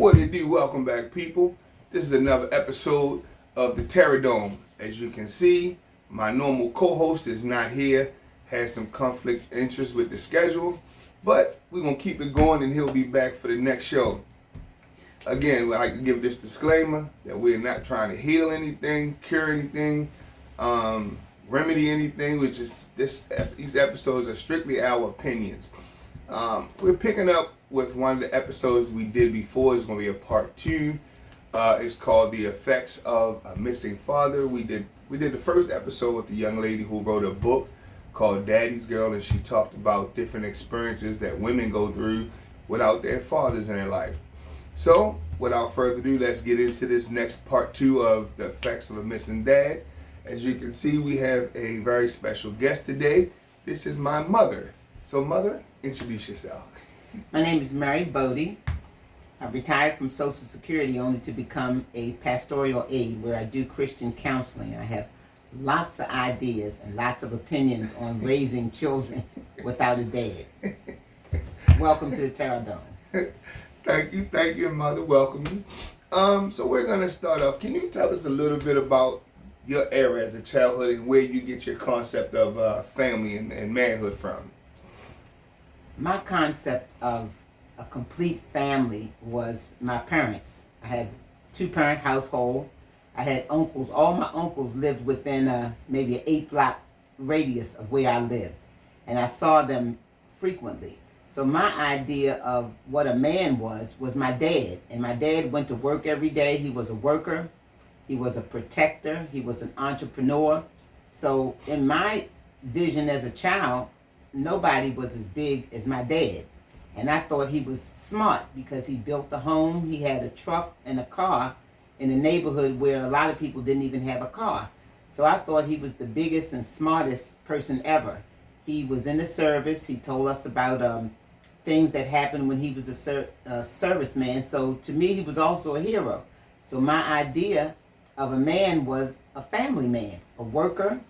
What it do? Welcome back, people. This is another episode of the Terror Dome. As you can see, my normal co-host is not here. Has some conflict interest with the schedule, but we're gonna keep it going, and he'll be back for the next show. Again, I'd like to give this disclaimer that we're not trying to heal anything, cure anything, remedy anything. Which is these episodes are strictly our opinions. We're picking up with one of the episodes we did before. It's going to be a part 2. It's called The Effects of a Missing Father. We did the first episode with the young lady who wrote a book called Daddy's Girl, and she talked about different experiences that women go through without their fathers in their life. So, without further ado, let's get into this next part 2 of The Effects of a Missing Dad. As you can see, we have a very special guest today. This is my mother. So, Mother, introduce yourself. My name is Mary Bodie. I retired from Social Security only to become a pastoral aide where I do Christian counseling. I have lots of ideas and lots of opinions on raising children without a dad. Welcome to the Terror Dome. Thank you, Mother. Welcome you. So we're going to start off. Can you tell us a little bit about your era as a childhood and where you get your concept of family and manhood from? My concept of a complete family was my parents. I had a 2-parent household. I had uncles. All my uncles lived within maybe an 8-block radius of where I lived. And I saw them frequently. So my idea of what a man was my dad. And my dad went to work every day. He was a worker. He was a protector. He was an entrepreneur. So in my vision as a child, nobody was as big as my dad. And I thought he was smart because he built a home. He had a truck and a car in a neighborhood where a lot of people didn't even have a car. So I thought he was the biggest and smartest person ever. He was in the service. He told us about things that happened when he was a serviceman. So to me, he was also a hero. So my idea of a man was a family man, a worker.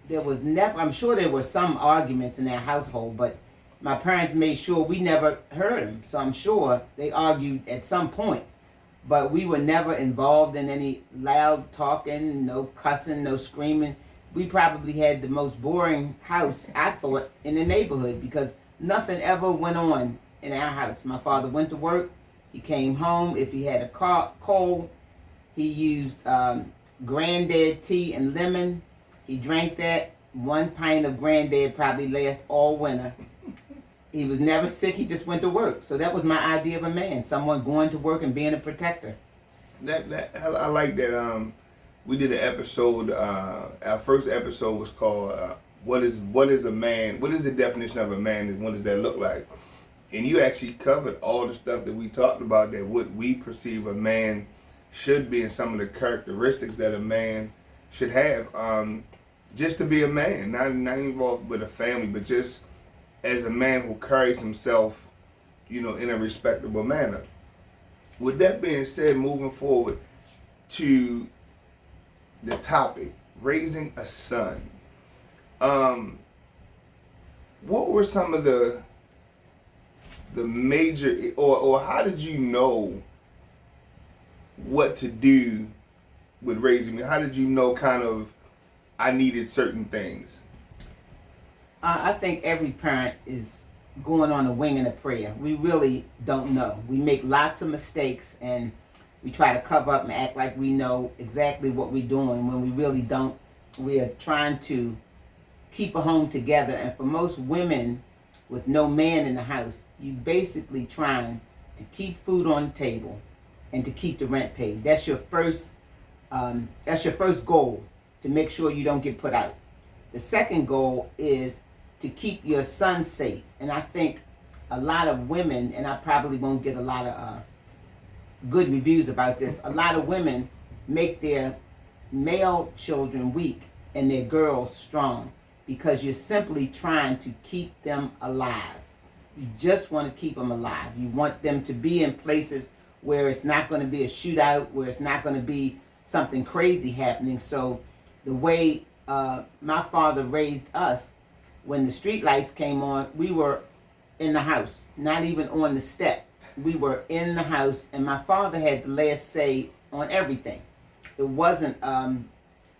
There was never, I'm sure there were some arguments in their household, but my parents made sure we never heard them. So I'm sure they argued at some point, but we were never involved in any loud talking, no cussing, no screaming. We probably had the most boring house, I thought, in the neighborhood because nothing ever went on in our house. My father went to work. He came home. If he had a cold, he used Granddad tea and lemon. He drank that. 1 pint of Granddad probably last all winter. He was never sick. He just went to work. So that was my idea of a man, someone going to work and being a protector. I like that. We did an episode. Our first episode was called "What is a man? What is the definition of a man? And what does that look like?" And you actually covered all the stuff that we talked about, that what we perceive a man should be, and some of the characteristics that a man should have, just to be a man, not involved with a family, but just as a man who carries himself, in a respectable manner. With that being said, moving forward to the topic, raising a son. What were some of the major, or how did you know what to do with raising me? How did you know kind of I needed certain things? I think every parent is going on a wing and a prayer. We really don't know. We make lots of mistakes and we try to cover up and act like we know exactly what we're doing when we really don't. We are trying to keep a home together, and for most women with no man in the house, you basically trying to keep food on the table and to keep the rent paid. That's your first goal, to make sure you don't get put out. The second goal is to keep your son safe. And I think a lot of women, and I probably won't get a lot of good reviews about this, a lot of women make their male children weak and their girls strong because you're simply trying to keep them alive. You just want to keep them alive. You want them to be in places where it's not going to be a shootout, where it's not going to be something crazy happening. So the way my father raised us, when the street lights came on, we were in the house, not even on the step. we were in the house, and my father had the last say on everything. It wasn't,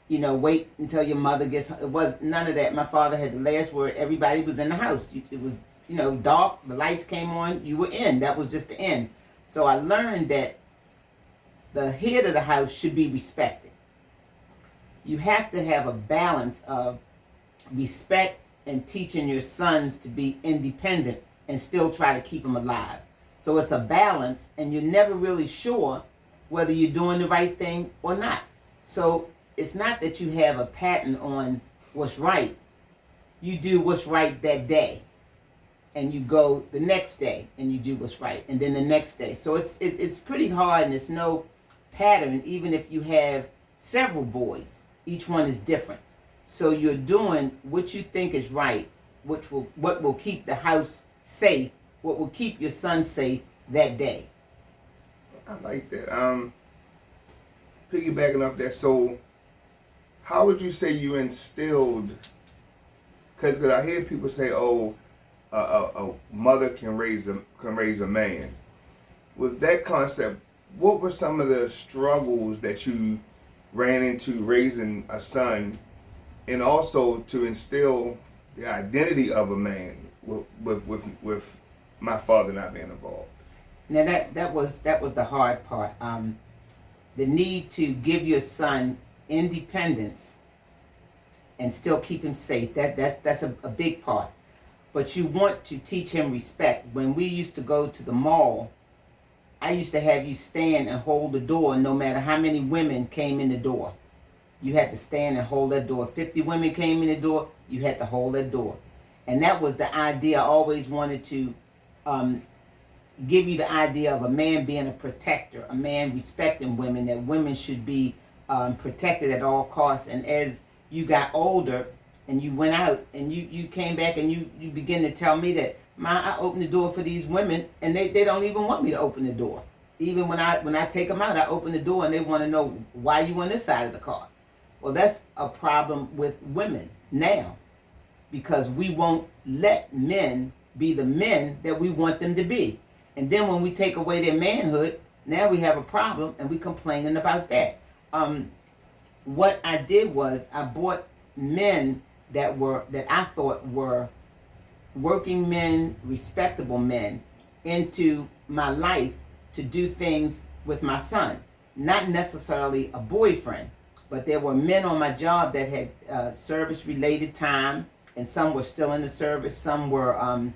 wait until your mother gets. It was none of that. My father had the last word. Everybody was in the house. It was, dark. The lights came on. You were in. That was just the end. So I learned that the head of the house should be respected. You have to have a balance of respect and teaching your sons to be independent and still try to keep them alive. So it's a balance, and you're never really sure whether you're doing the right thing or not. So it's not that you have a pattern on what's right. You do what's right that day, and you go the next day and you do what's right, and then the next day. So it's pretty hard, and there's no pattern. Even if you have several boys, each one is different. So you're doing what you think is right, what will keep the house safe, what will keep your son safe that day. I like that. Piggybacking off that, so how would you say you instilled? Because I hear people say, "Oh, a mother can raise a man." With that concept, what were some of the struggles that you ran into raising a son, and also to instill the identity of a man with my father not being involved? Now that was the hard part. The need to give your son independence and still keep him safe. That's a big part. But you want to teach him respect. When we used to go to the mall, I used to have you stand and hold the door no matter how many women came in the door. You had to stand and hold that door. 50 women came in the door, you had to hold that door. And that was the idea. I always wanted to give you the idea of a man being a protector, a man respecting women, that women should be protected at all costs. And as you got older and you went out and you came back and you begin to tell me that, Ma, I opened the door for these women and they don't even want me to open the door. Even when I take them out, I open the door and they want to know, why you on this side of the car? Well, that's a problem with women now, because we won't let men be the men that we want them to be. And then when we take away their manhood, now we have a problem and we complaining about that. What I did was I brought men that I thought were working men, respectable men, into my life to do things with my son. Not necessarily a boyfriend, but there were men on my job that had service-related time, and some were still in the service, some were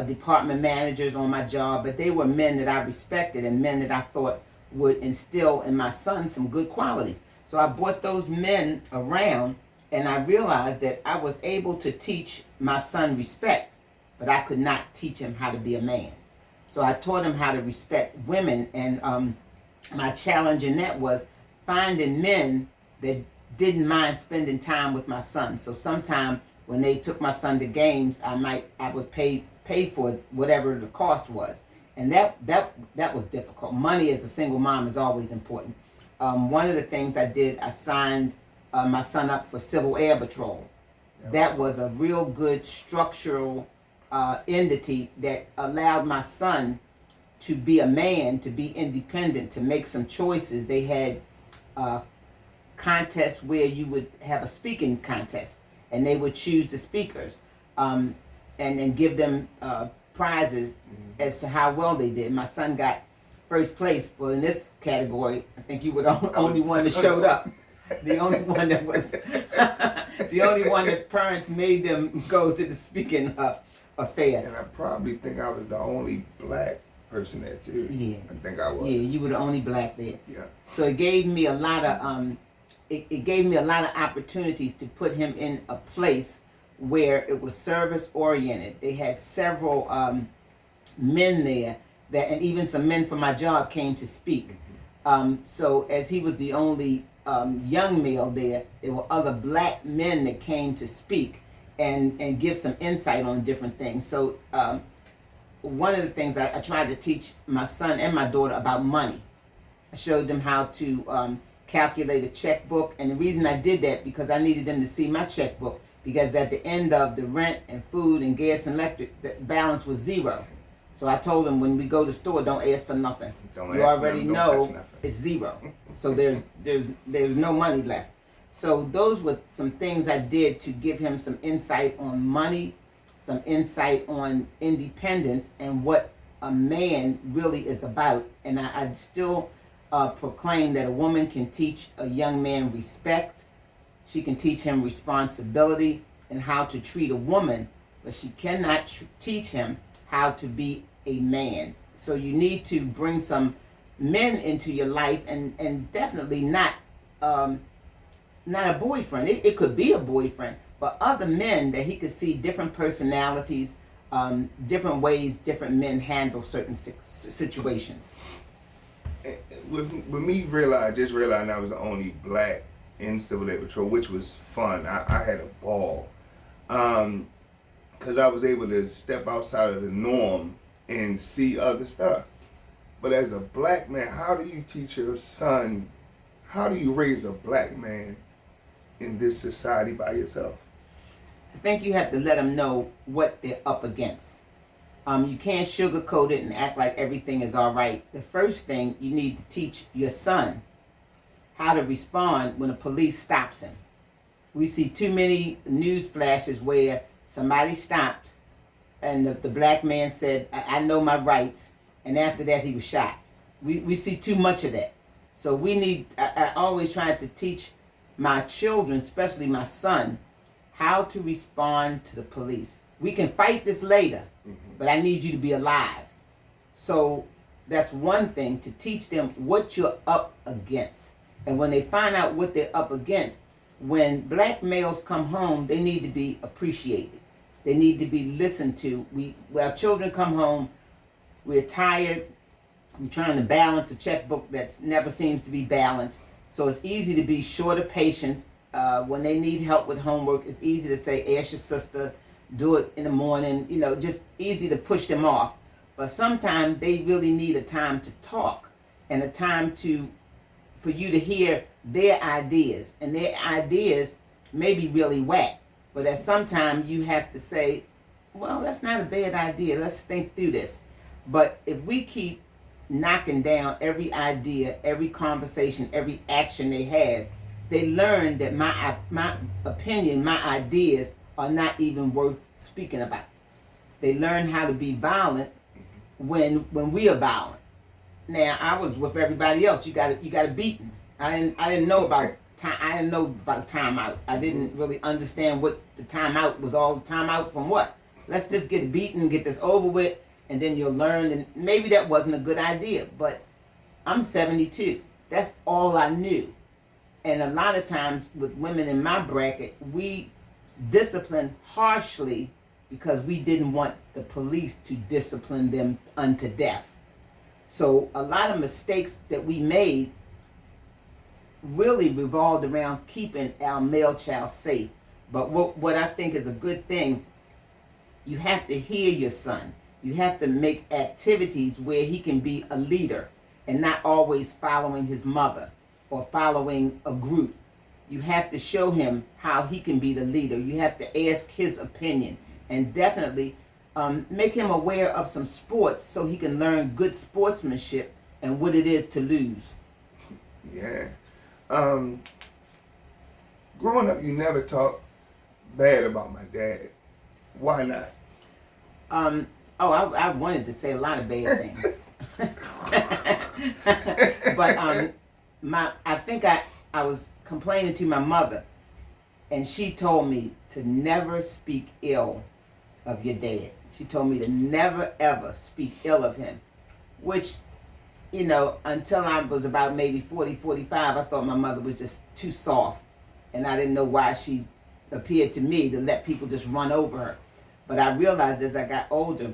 department managers on my job, but they were men that I respected and men that I thought would instill in my son some good qualities. So I brought those men around, and I realized that I was able to teach my son respect, but I could not teach him how to be a man. So I taught him how to respect women, and my challenge in that was finding men that didn't mind spending time with my son. So sometime when they took my son to games, I would pay for whatever the cost was, and that was difficult. Money as a single mom is always important. One of the things I did, I signed my son up for Civil Air Patrol. That was a real good structural entity that allowed my son to be a man, to be independent, to make some choices. They had contests where you would have a speaking contest, and they would choose the speakers and give them prizes as to how well they did. My son got first place. Well, in this category, I think you were the only one that showed up. The only one that was, the only one that parents made them go to the speaking affair. And I probably think I was the only black person there too. Yeah. I think I was. Yeah, you were the only black there. Yeah. So it gave me a lot of it gave me a lot of opportunities to put him in a place where it was service oriented. They had several men there that, and even some men from my job came to speak. So as he was the only young male there were other black men that came to speak and give some insight on different things. So one of the things I tried to teach my son and my daughter about money. I showed them how to calculate a checkbook, and the reason I did that because I needed them to see my checkbook, because at the end of the rent and food and gas and electric, the balance was zero. So I told him, when we go to the store, don't ask for nothing. Don't You ask for already nothing, don't touch know nothing. it's zero. So there's no money left. So those were some things I did to give him some insight on money, some insight on independence, and what a man really is about. And I still proclaim that a woman can teach a young man respect. She can teach him responsibility and how to treat a woman, but she cannot teach him how to be a man. So you need to bring some men into your life, and definitely not a boyfriend. It could be a boyfriend, but other men that he could see different personalities, different ways different men handle certain situations. With me just realizing I was the only black in Civil Air Patrol, which was fun. I had a ball. Because I was able to step outside of the norm and see other stuff. But as a black man, how do you teach your son, how do you raise a black man in this society by yourself? I think you have to let them know what they're up against. You can't sugarcoat it and act like everything is all right. The first thing you need to teach your son how to respond when a police stops him. We see too many news flashes where somebody stopped and the black man said, I know my rights, and after that he was shot. We see too much of that. So we need, I always try to teach my children, especially my son, how to respond to the police. We can fight this later, but I need you to be alive. So that's one thing, to teach them what you're up against. And when they find out what they're up against, when black males come home, they need to be appreciated. They need to be listened to. Our children come home, we're tired, we're trying to balance a checkbook that never seems to be balanced. So it's easy to be short of patience. When they need help with homework, it's easy to say, ask your sister, do it in the morning, just easy to push them off. But sometimes they really need a time to talk, and a time for you to hear their ideas. And their ideas may be really whack, but at some time you have to say, well, that's not a bad idea, let's think through this. But if we keep knocking down every idea, every conversation, every action they have, they learn that my opinion, my ideas are not even worth speaking about. They learn how to be violent when we are violent. Now, I was with everybody else. You got a beating. I didn't know about time. I didn't know about timeout. I didn't really understand what the timeout was. All the timeout from what? Let's just get beaten, get this over with, and then you'll learn. And maybe that wasn't a good idea, but I'm 72. That's all I knew. And a lot of times with women in my bracket, we discipline harshly because we didn't want the police to discipline them unto death. So a lot of mistakes that we made really revolved around keeping our male child safe. But what I think is a good thing, you have to hear your son. You have to make activities where he can be a leader and not always following his mother or following a group. You have to show him how he can be the leader. You have to ask his opinion, and definitely make him aware of some sports so he can learn good sportsmanship and what it is to lose. Yeah. Growing up, you never talked bad about my dad. Why not? I wanted to say a lot of bad things. But I think I was complaining to my mother, and she told me to never speak ill of your dad. She told me to never ever speak ill of him, which, until I was about maybe 40, 45, I thought my mother was just too soft, and I didn't know why she appeared to me to let people just run over her. But I realized as I got older,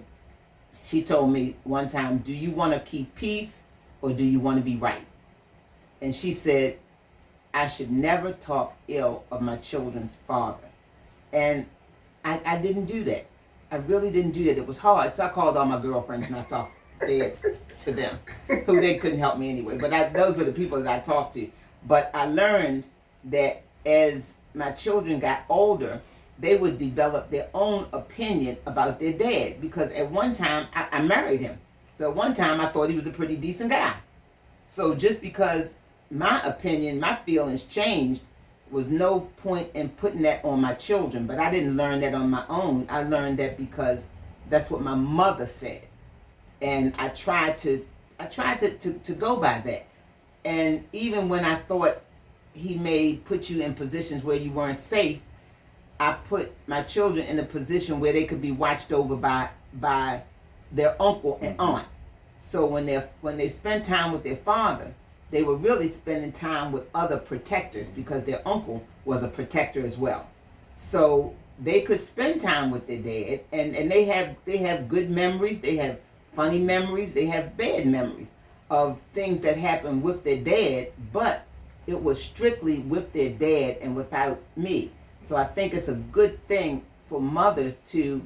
she told me one time, do you want to keep peace or do you want to be right? And she said, I should never talk ill of my children's father. And I didn't do that. I really didn't do that. It was hard. So I called all my girlfriends and I talked bad to them, who they couldn't help me anyway. But those were the people that I talked to. But I learned that as my children got older, they would develop their own opinion about their dad, because at one time I married him. So at one time I thought he was a pretty decent guy. So just because my opinion, my feelings changed, was no point in putting that on my children. But I didn't learn that on my own. I learned that because that's what my mother said. And I tried to go by that. And even when I thought he may put you in positions where you weren't safe, I put my children in a position where they could be watched over by their uncle and aunt. So when they spend time with their father, they were really spending time with other protectors, because their uncle was a protector as well. So they could spend time with their dad, and they have good memories, they have funny memories, they have bad memories of things that happened with their dad, but it was strictly with their dad and without me. So I think it's a good thing for mothers to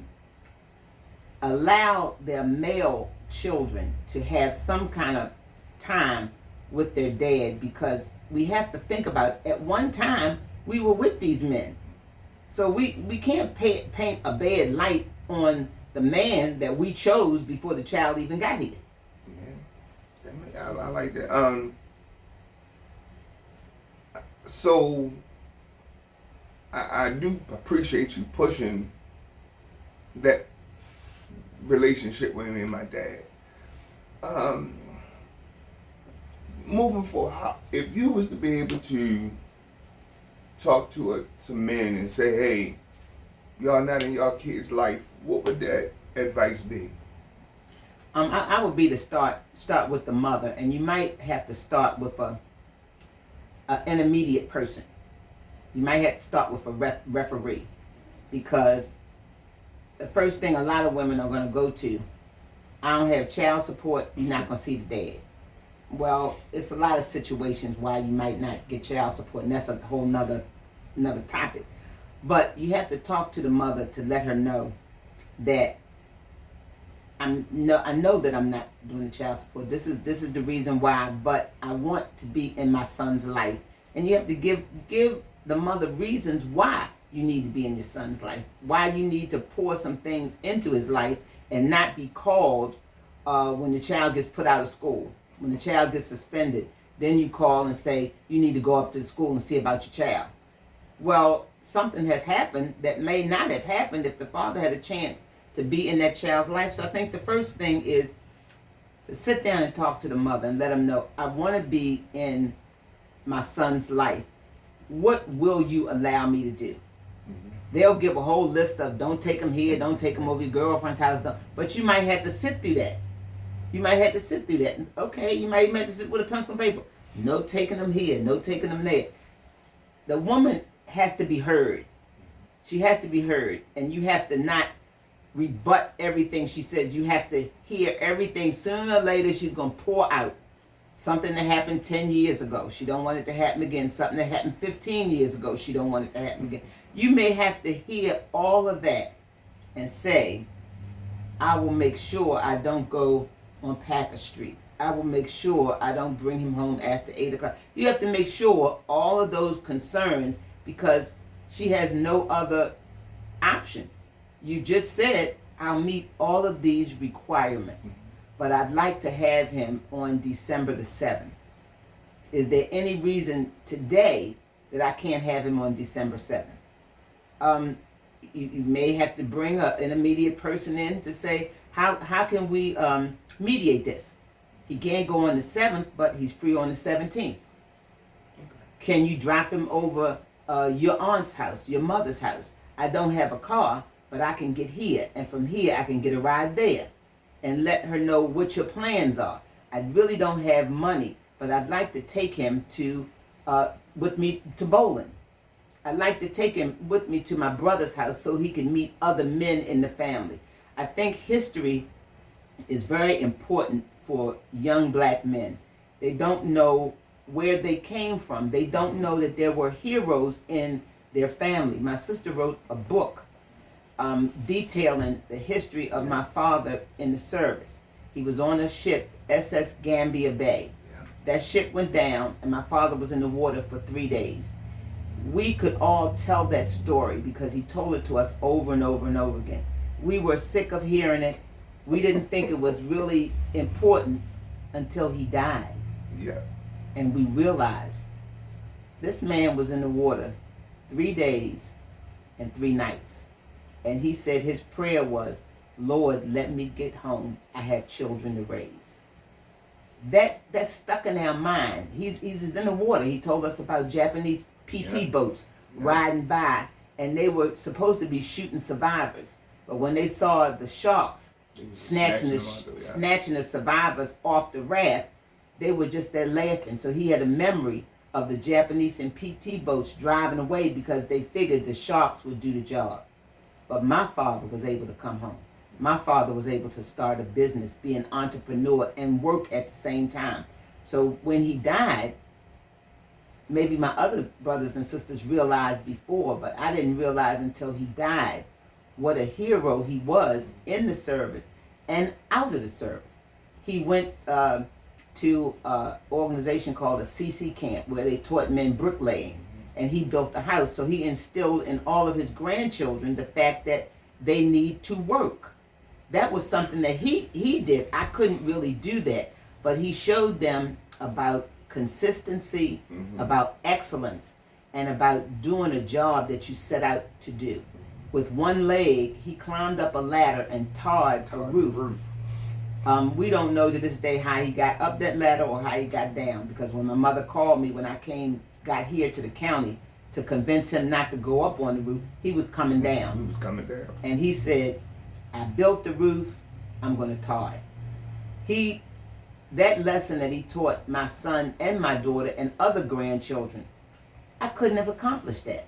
allow their male children to have some kind of time with their dad, because we have to think about, at one time we were with these men. So we can't paint a bad light on the man that we chose before the child even got here. Yeah, I like that. So I do appreciate you pushing that relationship with me and my dad. Moving forward, if you was to be able to talk to some men and say, hey, y'all not in y'all kids' life, what would that advice be? I would be to start with the mother, and you might have to start with an intermediate person. You might have to start with a referee, because the first thing a lot of women are going to go to, I don't have child support, you're not going to see the dad. Well, it's a lot of situations why you might not get child support, and that's a whole nother topic. But you have to talk to the mother to let her know that I know that I'm not doing the child support. This is the reason why, but I want to be in my son's life. And you have to give the mother reasons why you need to be in your son's life, why you need to pour some things into his life, and not be called when the child gets put out of school. When the child gets suspended, then you call and say, you need to go up to the school and see about your child. Well, something has happened that may not have happened if the father had a chance to be in that child's life. So I think the first thing is to sit down and talk to the mother and let them know, I want to be in my son's life. What will you allow me to do? They'll give a whole list of, don't take him here, don't take him over your girlfriend's house, but you might have to sit through that. You might have to sit through that. And, okay, you might even have to sit with a pencil and paper. No taking them here, no taking them there. The woman has to be heard. She has to be heard. And you have to not rebut everything she says. You have to hear everything. Sooner or later, she's going to pour out something that happened 10 years ago. She don't want it to happen again. Something that happened 15 years ago. She don't want it to happen again. You may have to hear all of that and say, I will make sure I don't go on Packer Street. I will make sure I don't bring him home after 8 o'clock. You have to make sure all of those concerns, because she has no other option. You just said, I'll meet all of these requirements, but I'd like to have him on December the 7th. Is there any reason today that I can't have him on December 7th? You may have to bring an intermediate person in to say, how can we mediate this? He can't go on the 7th, but he's free on the 17th. Okay. Can you drop him over your aunt's house, your mother's house? I don't have a car, but I can get here, and from here I can get a ride there, and let her know what your plans are. I really don't have money, but I'd like to take him with me to bowling. I'd like to take him with me to my brother's house so he can meet other men in the family. I think history is very important for young black men. They don't know where they came from. They don't know that there were heroes in their family. My sister wrote a book detailing the history of my father in the service. He was on a ship, SS Gambia Bay. That ship went down, and my father was in the water for 3 days. we could all tell that story because he told it to us over and over and over again. We were sick of hearing it. We didn't think it was really important until he died. Yeah. And we realized this man was in the water 3 days and 3 nights. And he said his prayer was, Lord, let me get home. I have children to raise. That's stuck in our mind. He's in the water. He told us about Japanese PT boats riding by, and they were supposed to be shooting survivors. But when they saw the sharks snatching the survivors off the raft, they were just there laughing. So he had a memory of the Japanese and PT boats driving away because they figured the sharks would do the job. But my father was able to come home. My father was able to start a business, be an entrepreneur, and work at the same time. So when he died, maybe my other brothers and sisters realized before, but I didn't realize until he died what a hero he was in the service and out of the service. He went to an organization called a CC camp where they taught men bricklaying, and he built the house. So he instilled in all of his grandchildren the fact that they need to work. That was something that he did. I couldn't really do that, but he showed them about consistency, about excellence, and about doing a job that you set out to do. With one leg, he climbed up a ladder and tarred a roof. We don't know to this day how he got up that ladder or how he got down, because when my mother called me when I got here to the county to convince him not to go up on the roof, he was coming down. He was coming down. And he said, I built the roof, I'm going to tar it. That lesson that he taught my son and my daughter and other grandchildren, I couldn't have accomplished that.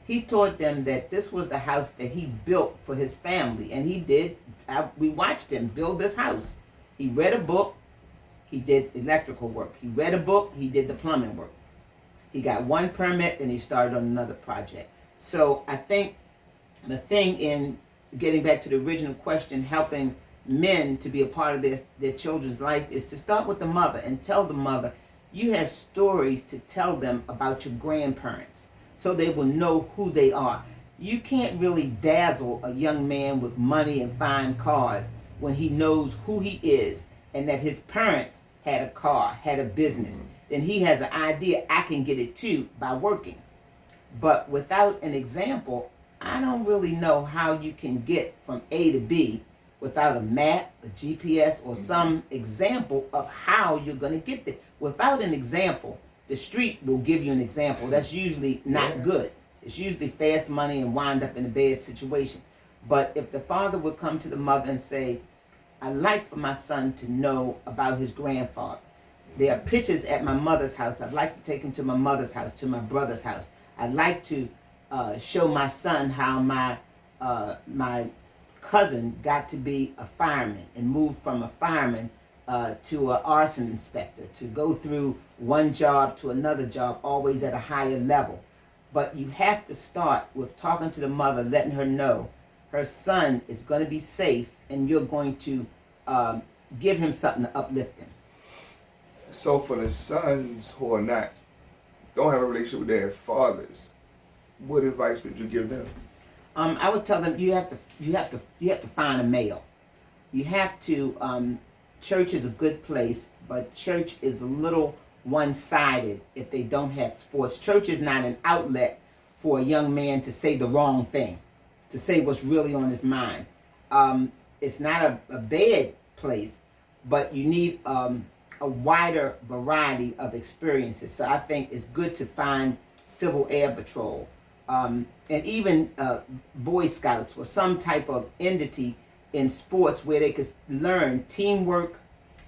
He taught them that this was the house that he built for his family, and he did. We watched him build this house. He read a book, he did electrical work. He read a book, he did the plumbing work. He got one permit, and he started on another project. So I think the thing in getting back to the original question, helping men to be a part of their children's life, is to start with the mother and tell the mother, you have stories to tell them about your grandparents so they will know who they are. You can't really dazzle a young man with money and fine cars when he knows who he is and that his parents had a car, had a business. Then he has an idea, I can get it too by working. But without an example, I don't really know how you can get from A to B without a map, a GPS, or some example of how you're going to get there. Without an example, the street will give you an example. That's usually not good. It's usually fast money and wind up in a bad situation. But if the father would come to the mother and say, I'd like for my son to know about his grandfather. There are pictures at my mother's house. I'd like to take him to my mother's house, to my brother's house. I'd like to show my son how my cousin got to be a fireman and moved from a fireman to an arson inspector, to go through one job to another job, always at a higher level. But you have to start with talking to the mother, letting her know her son is going to be safe, and you're going to give him something to uplift him. So for the sons who don't have a relationship with their fathers, what advice would you give them? I would tell them you have to find a male. You have to. Church is a good place, but church is a little one-sided if they don't have sports. Church is not an outlet for a young man to say the wrong thing, to say what's really on his mind. It's not a bad place, but you need a wider variety of experiences. So I think it's good to find Civil Air Patrol, and even Boy Scouts or some type of entity in sports where they could learn teamwork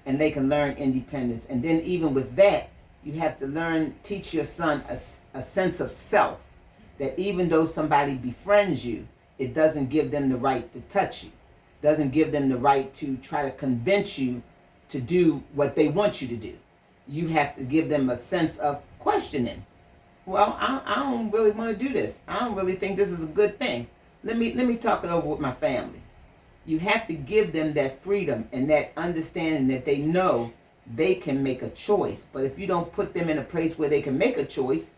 and they can learn independence. And then even with that, you have to teach your son a sense of self, that even though somebody befriends you, it doesn't give them the right to touch you, doesn't give them the right to try to convince you to do what they want you to do. You have to give them a sense of questioning. Well, I don't really want to do this. I don't really think this is a good thing. Let me talk it over with my family. You have to give them that freedom and that understanding that they know they can make a choice. But if you don't put them in a place where they can make a choice,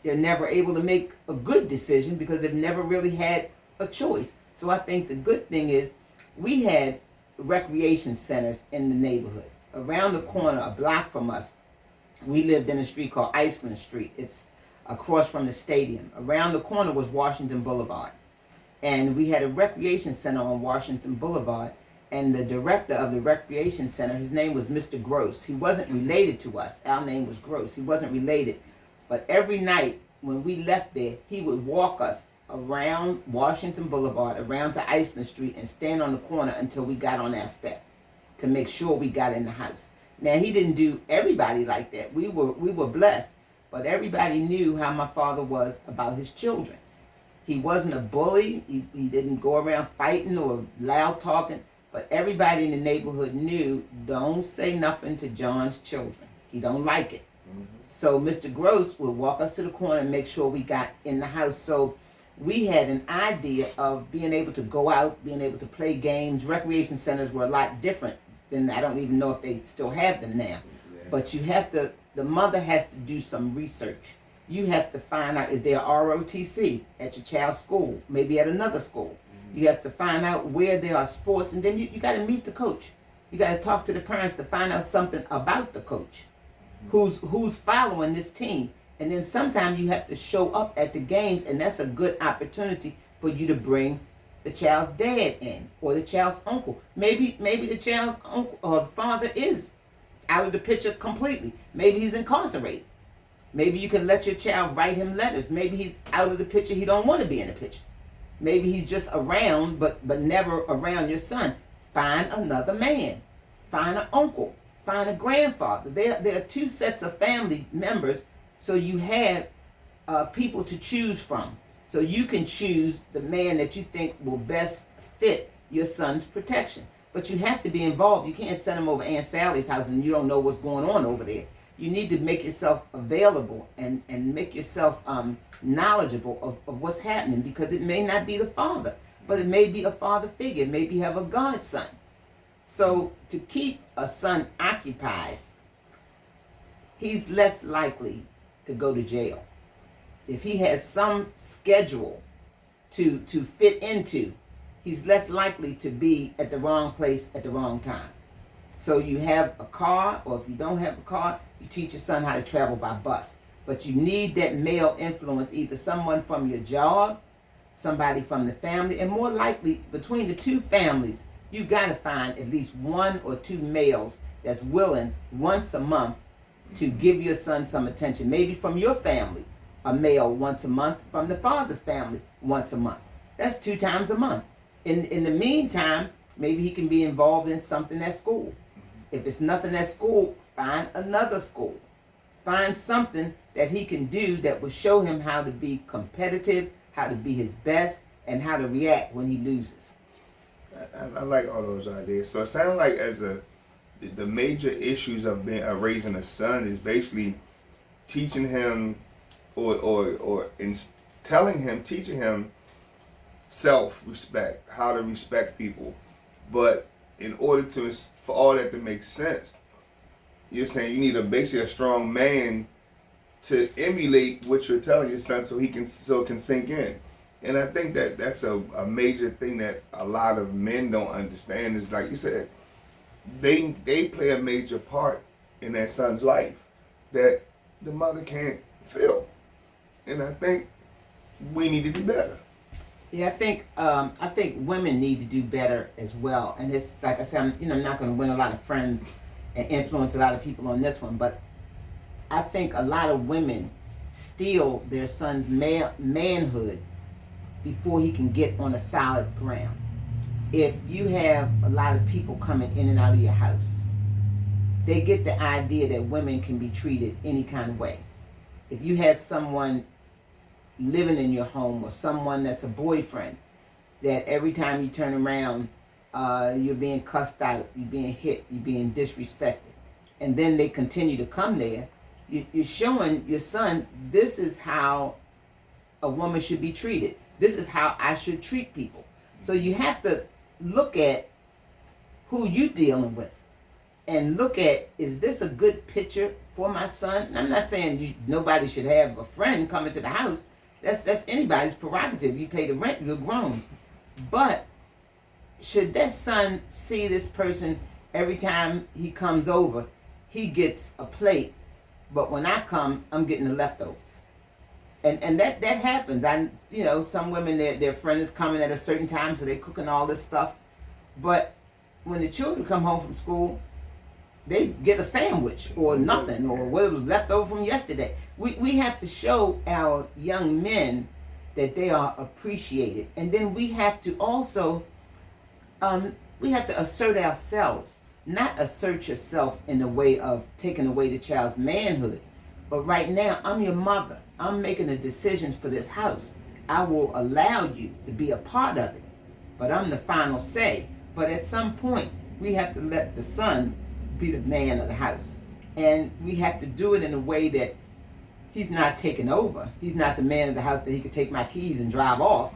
they're never able to make a good decision because they've never really had a choice. So I think the good thing is we had recreation centers in the neighborhood. Around the corner, a block from us, we lived in a street called Iceland Street. It's across from the stadium. Around the corner was Washington Boulevard. And we had a recreation center on Washington Boulevard. And the director of the recreation center, his name was Mr. Gross. He wasn't related to us. Our name was Gross. He wasn't related. But every night when we left there, he would walk us around Washington Boulevard, around to Iceland Street, and stand on the corner until we got on that step to make sure we got in the house. Now, he didn't do everybody like that. We were blessed, but everybody knew how my father was about his children. He wasn't a bully. He didn't go around fighting or loud talking, but everybody in the neighborhood knew, don't say nothing to John's children. He don't like it. Mm-hmm. So Mr. Gross would walk us to the corner and make sure we got in the house. So we had an idea of being able to go out, being able to play games. Recreation centers were a lot different than, I don't even know if they still have them now. Yeah. But you have to, the mother has to do some research. You have to find out, is there a ROTC at your child's school, maybe at another school. Mm-hmm. You have to find out where there are sports, and then you got to meet the coach. You got to talk to the parents to find out something about the coach, who's following this team. And then sometimes you have to show up at the games, and that's a good opportunity for you to bring the child's dad in or the child's uncle. Maybe the child's uncle or father is out of the picture completely. Maybe he's incarcerated. Maybe you can let your child write him letters. Maybe he's out of the picture. He don't want to be in the picture. Maybe he's just around, but never around your son. Find another man. Find an uncle. Find a grandfather. There are two sets of family members, so you have people to choose from. So you can choose the man that you think will best fit your son's protection. But you have to be involved. You can't send him over Aunt Sally's house and you don't know what's going on over there. You need to make yourself available and make yourself knowledgeable of what's happening, because it may not be the father, but it may be a father figure. Maybe you have a godson. So to keep a son occupied, he's less likely to go to jail. If he has some schedule to fit into, he's less likely to be at the wrong place at the wrong time. So you have a car, or if you don't have a car, you teach your son how to travel by bus. But you need that male influence, either someone from your job, somebody from the family, and more likely between the two families, you've got to find at least one or two males that's willing once a month to give your son some attention. Maybe from your family, a male once a month, from the father's family once a month. That's 2 times a month. In the meantime, maybe he can be involved in something at school. If it's nothing at school, find another school. Find something that he can do that will show him how to be competitive, how to be his best, and how to react when he loses. I like all those ideas. So it sounds like the major issues of raising a son is basically teaching him teaching him self-respect, how to respect people. But in order for all that to make sense, you're saying you need basically a strong man to emulate what you're telling your son, so it can sink in. And I think that's a major thing that a lot of men don't understand, is, like you said, they play a major part in their son's life that the mother can't fill. And I think we need to do better. Yeah, I think women need to do better as well. And it's like I said, I'm not going to win a lot of friends and influence a lot of people on this one, but I think a lot of women steal their son's manhood before he can get on a solid ground. If you have a lot of people coming in and out of your house, they get the idea that women can be treated any kind of way. If you have someone living in your home, or someone that's a boyfriend, that every time you turn around, you're being cussed out, you're being hit, you're being disrespected, and then they continue to come there, you're showing your son, this is how a woman should be treated. This is how I should treat people. So you have to look at who you're dealing with and look at, is this a good picture for my son. And I'm not saying nobody should have a friend coming to the house. That's anybody's prerogative. You pay the rent, you're grown. But should that son see this person every time he comes over, he gets a plate, but when I come, I'm getting the leftovers. And that happens. Some women, their friend is coming at a certain time, so they're cooking all this stuff. But when the children come home from school, they get a sandwich or nothing, or what was left over from yesterday. We have to show our young men that they are appreciated. And then we have to also, assert ourselves, not assert yourself in the way of taking away the child's manhood. But right now, I'm your mother. I'm making the decisions for this house. I will allow you to be a part of it, but I'm the final say. But at some point, we have to let the son be the man of the house. And we have to do it in a way that he's not taking over. He's not the man of the house that he could take my keys and drive off,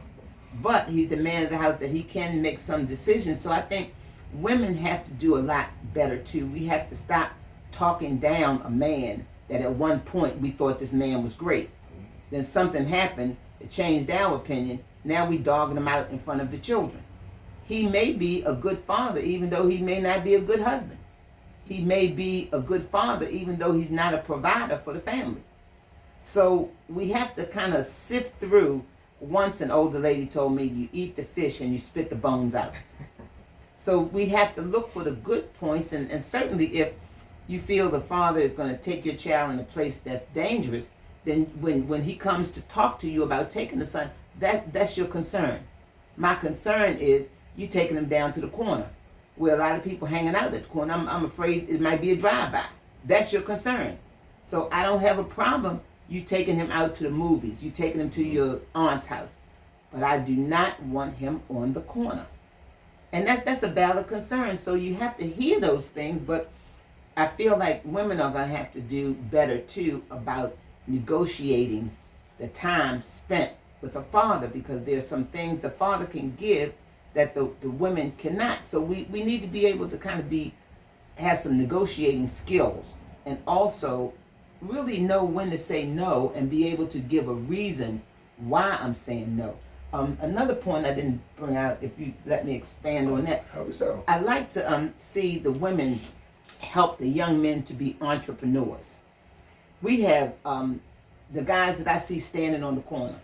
but he's the man of the house that he can make some decisions. So I think women have to do a lot better too. We have to stop talking down a man that at one point we thought this man was great. Then something happened, it changed our opinion. Now we dogging him out in front of the children. He may be a good father even though he may not be a good husband. He may be a good father even though he's not a provider for the family. So we have to kind of sift through. Once an older lady told me, you eat the fish and you spit the bones out. So we have to look for the good points, and certainly if you feel the father is going to take your child in a place that's dangerous, then when he comes to talk to you about taking the son, that's your concern. My concern is you taking him down to the corner where a lot of people hanging out at the corner. I'm afraid it might be a drive-by. That's your concern. So I don't have a problem you taking him out to the movies, you taking him to your aunt's house, but I do not want him on the corner. And that's a valid concern. So you have to hear those things, but I feel like women are going to have to do better too about negotiating the time spent with a father, because there's some things the father can give that the women cannot. So we need to be able to kind of have some negotiating skills, and also really know when to say no and be able to give a reason why I'm saying no. Another point I didn't bring out, if you let me expand on that. How so? I like to see the women help the young men to be entrepreneurs. We have the guys that I see standing on the corner.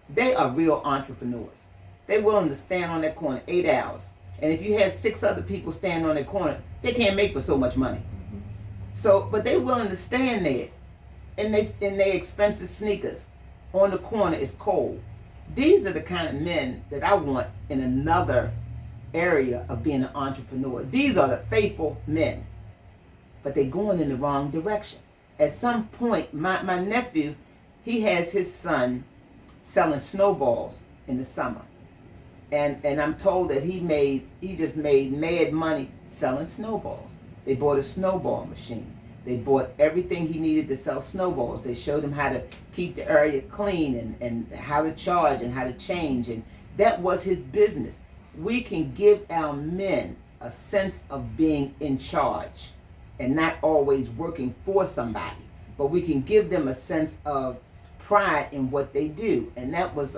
They are real entrepreneurs. They're willing to stand on that corner 8 hours. And if you have 6 other people standing on that corner, they can't make but so much money. So, but they're willing to stand there in their expensive sneakers on the corner. It's cold. These are the kind of men that I want in another area of being an entrepreneur. These are the faithful men, but they're going in the wrong direction. At some point, my nephew, he has his son selling snowballs in the summer. And I'm told that he just made mad money selling snowballs. They bought a snowball machine. They bought everything he needed to sell snowballs. They showed him how to keep the area clean and how to charge and how to change. And that was his business. We can give our men a sense of being in charge and not always working for somebody, but we can give them a sense of pride in what they do. And that was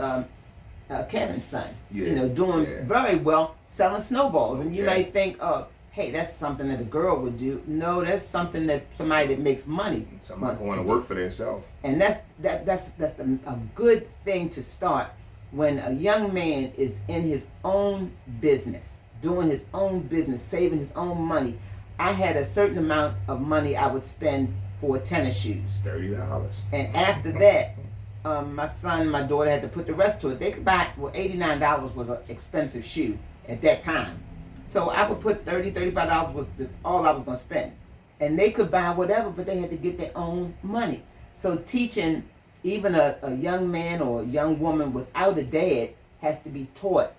Kevin's son, doing very well selling snowballs. And you might think, oh, hey, that's something that a girl would do. No, that's something that somebody that makes money. Somebody who want to work for themselves. And that's a good thing to start when a young man is in his own business, doing his own business, saving his own money. I had a certain amount of money I would spend for tennis shoes. $30. And after that, my son, my daughter had to put the rest to it. They could buy, $89 was an expensive shoe at that time. So I would put $30, $35 was all I was going to spend. And they could buy whatever, but they had to get their own money. So teaching even a young man or a young woman without a dad has to be taught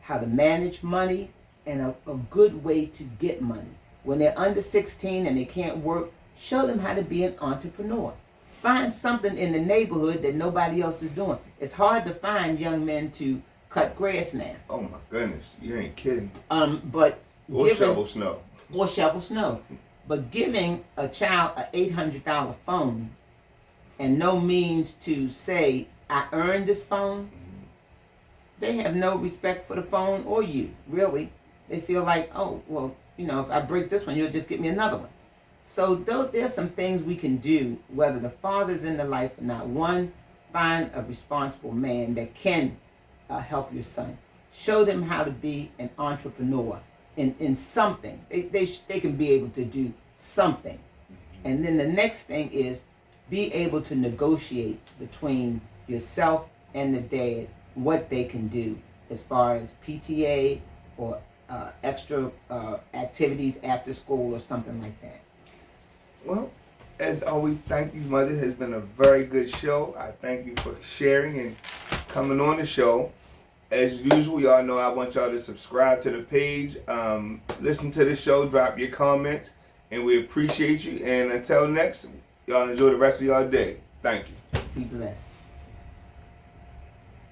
how to manage money and a good way to get money. When they're under 16 and they can't work, show them how to be an entrepreneur. Find something in the neighborhood that nobody else is doing. It's hard to find young men to cut grass now. Oh my goodness, you ain't kidding. But or shovel snow. Or shovel snow. But giving a child an $800 phone and no means to say, I earned this phone, they have no respect for the phone or you, really. They feel like, oh, well, you know, if I break this one, you'll just get me another one. So there's some things we can do, whether the father's in the life or not. One, find a responsible man that can help your son. Show them how to be an entrepreneur in something. They can be able to do something. And then the next thing is be able to negotiate between yourself and the dad what they can do as far as PTA or extra activities after school or something like that. Well, as always, thank you, Mother. It has been a very good show. I thank you for sharing and coming on the show. As usual, y'all know I want y'all to subscribe to the page, listen to the show, drop your comments, and we appreciate you. And until next, y'all enjoy the rest of y'all day. Thank you. Be blessed.